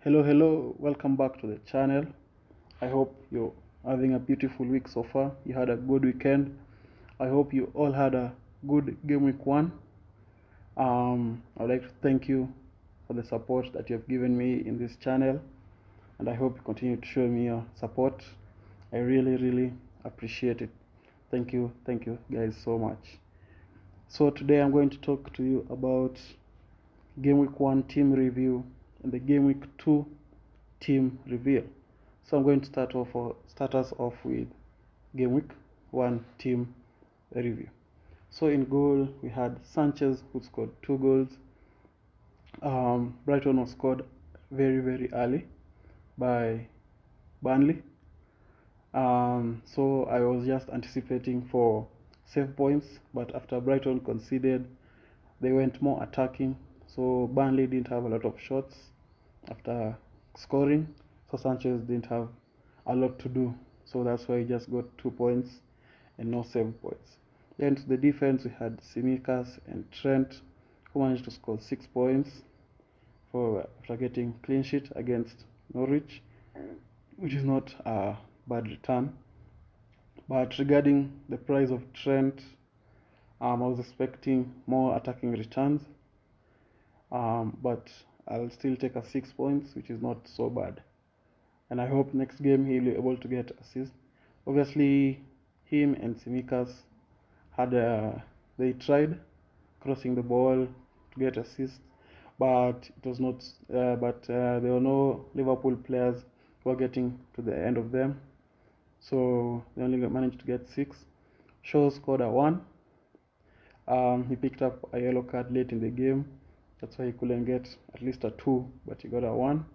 Hello, welcome back to the channel. I hope you're having a beautiful week so far. You had a good weekend. I hope you all had a good game week 1. I'd like to thank you for the support that you have given me in this channel, and I hope you continue to show me your support. I really appreciate it. Thank you guys so much. So today I'm going to talk to you about game week 1 team review and the game week 2 team reveal. So I'm going to start us off with game week 1 team review. So in goal we had Sanchez, who scored 2 goals. Brighton was scored very early by Burnley. So I was just anticipating for save points, but after Brighton conceded, they went more attacking. So Burnley didn't have a lot of shots after scoring, so Sanchez didn't have a lot to do, so that's why he just got 2 points and no save points. Then to the defense we had Tsimikas and Trent, who managed to score 6 points after getting clean sheet against Norwich, which is not a bad return. But regarding the price of Trent, I was expecting more attacking returns, but I'll still take a 6 points, which is not so bad. And I hope next game he'll be able to get assist. Obviously, him and Tsimikas had they tried crossing the ball to get assist, but it was not. There were no Liverpool players who were getting to the end of them, so they only managed to get 6. Shaw scored a 1. He picked up a yellow card late in the game. That's why he couldn't get at least a 2, but he got a 1.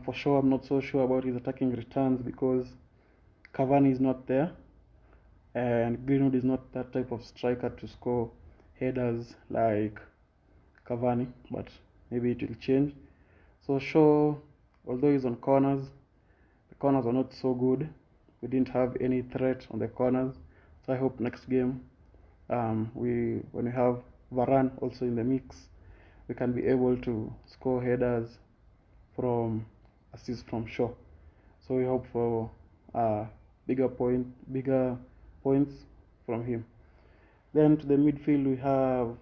For sure, I'm not so sure about his attacking returns because Cavani is not there, and Greenwood is not that type of striker to score headers like Cavani, but maybe it will change. So Shaw, although he's on corners, the corners are not so good. We didn't have any threat on the corners, so I hope next game, when we have Varane also in the mix, we can be able to score headers from assists from Shaw. So we hope for bigger points from him. Then to the midfield we have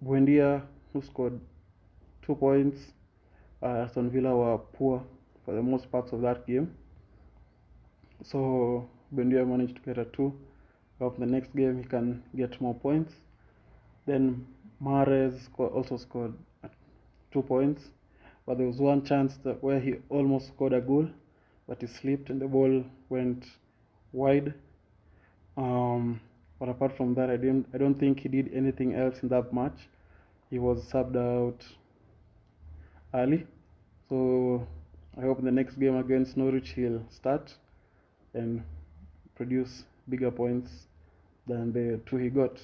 Buendia, who scored 2 points. Aston Villa were poor for the most parts of that game, so Buendia managed to get a 2. Hope the next game he can get more points. Then Mahrez also scored 2 points, but there was one chance where he almost scored a goal, but he slipped and the ball went wide. But apart from that, I don't think he did anything else in that match. He was subbed out early, so I hope in the next game against Norwich he'll start and produce bigger points than the 2 he got.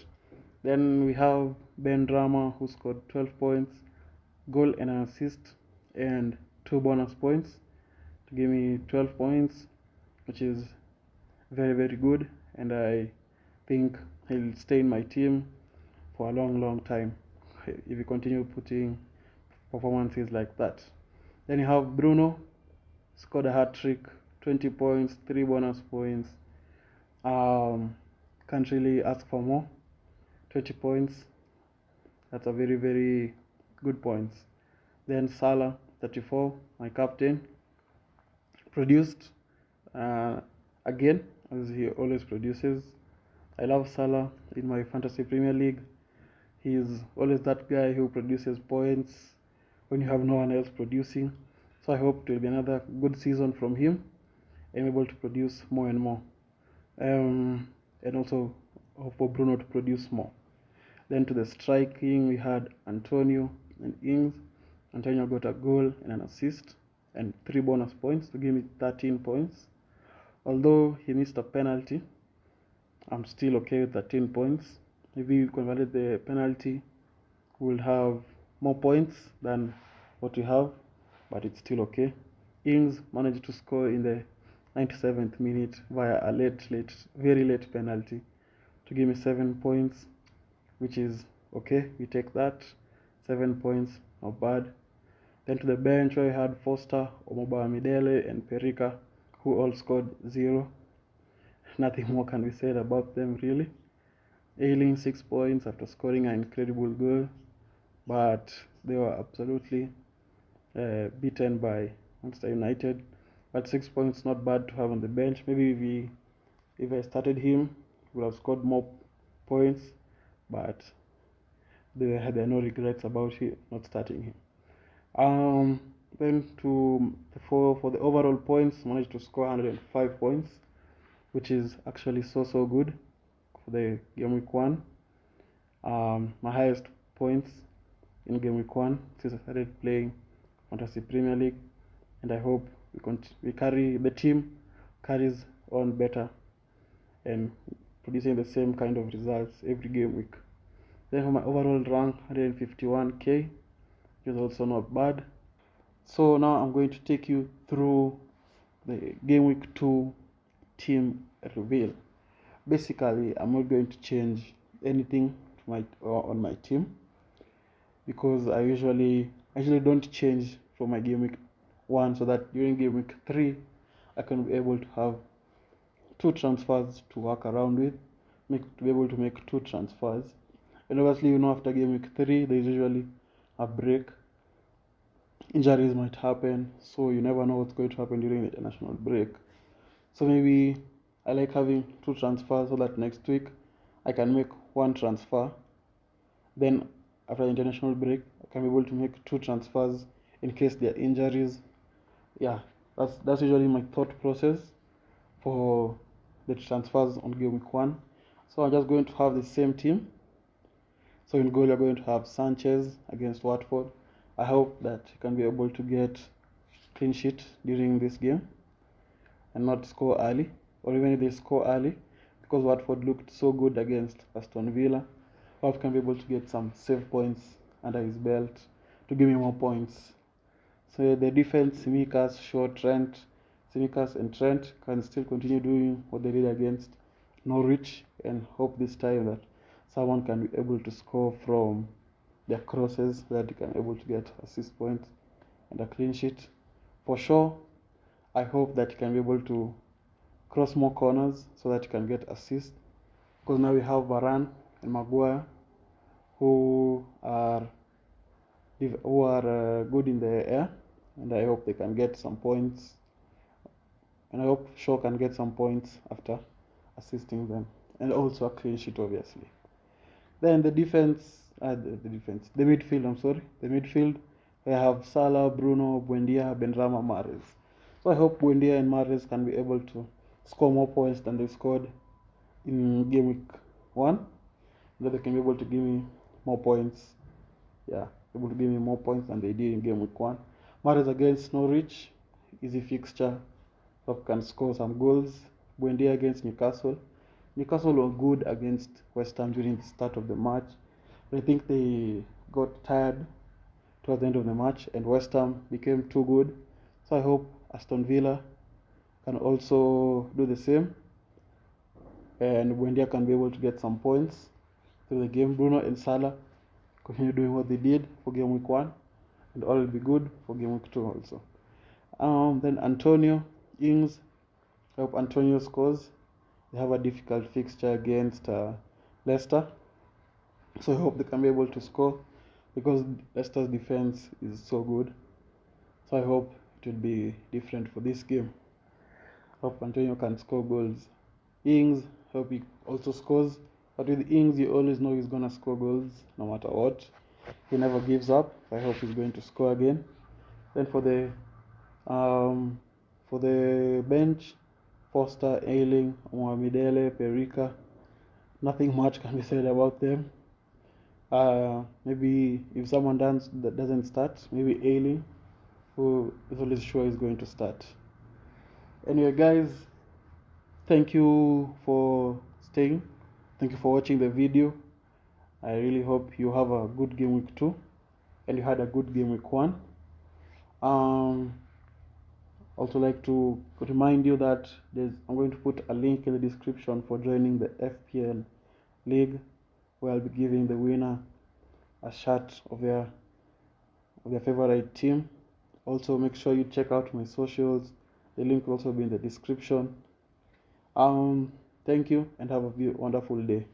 Then we have Ben Rama, who scored 12 points, goal and an assist, and 2 bonus points to give me 12 points, which is very good, and I think he'll stay in my team for a long time if you continue putting performances like that. Then you have Bruno, scored a hat-trick, 20 points, 3 bonus points. Can't really ask for more. 20 points, that's a very good points. Then Salah, 34, my captain, produced again, as he always produces. I love Salah in my fantasy Premier League. He's always that guy who produces points when you have no one else producing. So I hope it will be another good season from him. I'm able to produce more and more, and also hope for Bruno to produce more. Then to the striking we had Antonio and Ings. Antonio got a goal and an assist and 3 bonus points to give me 13 points. Although he missed a penalty, I'm still okay with 13 points. If we converted the penalty, we'll have more points than what we have, but it's still okay. Ings managed to score in the 97th minute via a very late penalty to give me 7 points, which is okay. We take that. 7 points, not bad. Then to the bench where we had Foster, Omobamidele, and Perika, who all scored 0. Nothing more can be said about them really. Ailing 6 points after scoring an incredible goal, but they were absolutely beaten by Manchester United. But 6 points not bad to have on the bench. Maybe if I started him, we would have scored more points, but there are no regrets about not starting him. Then for the overall points, managed to score 105 points, which is actually so good for the game week 1. My highest points in game week 1 since I started playing Fantasy Premier League, and I hope the team carries on better and producing the same kind of results every game week. Then for my overall rank, 151k, which is also not bad. So now I'm going to take you through the game week 2 team reveal. Basically, I'm not going to change anything on my team, because I usually don't change from my game week 1, so that during game week 3 I can be able to have 2 transfers to work around with, to be able to make 2 transfers. And obviously, after game week 3 there is usually a break. Injuries might happen, so you never know what's going to happen during the international break. So maybe I like having 2 transfers so that next week I can make 1 transfer. Then after the international break, I can be able to make 2 transfers in case there are injuries. Yeah, that's usually my thought process for the transfers on game week 1. So I'm just going to have the same team. So in goal, you're going to have Sanchez against Watford. I hope that he can be able to get clean sheet during this game and not score early, or even if they score early, because Watford looked so good against Aston Villa. I hope he can be able to get some save points under his belt to give me more points. So the defense, Tsimikas and Trent can still continue doing what they did against Norwich, and hope this time that someone can be able to score from their crosses, so that they can be able to get assist points and a clean sheet. For sure, I hope that you can be able to cross more corners so that you can get assists, because now we have Varane and Maguire who are good in the air, and I hope they can get some points, and I hope Shaw can get some points after assisting them, and also a clean sheet obviously. Then the midfield, I have Salah, Bruno, Buendia, Benrahma, Mahrez. So I hope Buendia and Mahrez can be able to score more points than they scored in game week 1, that they can be able to give me more points. Yeah, able to give me more points than they did in game week 1. Mahrez against Norwich, easy fixture. Hope can score some goals. Buendia against Newcastle. Newcastle were good against West Ham during the start of the match, but I think they got tired towards the end of the match, and West Ham became too good. So I hope Aston Villa can also do the same, and Buendia can be able to get some points through the game. Bruno and Salah continue doing what they did for game week 1, and all will be good for game week 2 also. Then Antonio, Ings, I hope Antonio scores. They have a difficult fixture against Leicester, so I hope they can be able to score, because Leicester's defense is so good. So I hope it will be different for this game. Hope Antonio can score goals. Ings, hope he also scores, but with Ings you always know he's gonna score goals no matter what. He never gives up. I hope he's going to score again. Then for the bench, Foster, Ailing, Omamidele, Perika. Nothing much can be said about them. Maybe if someone doesn't start, maybe Ailing, who is always sure is going to start. Anyway, guys, thank you for staying. Thank you for watching the video. I really hope you have a good game week 2, and you had a good game week 1. Also like to remind you that I'm going to put a link in the description for joining the FPL League, where I'll be giving the winner a shirt of their of their favorite team. Also, make sure you check out my socials. The link will also be in the description. Thank you and have a wonderful day.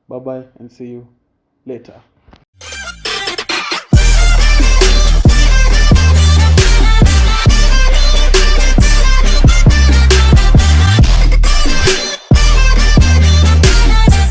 Bye bye and see you later.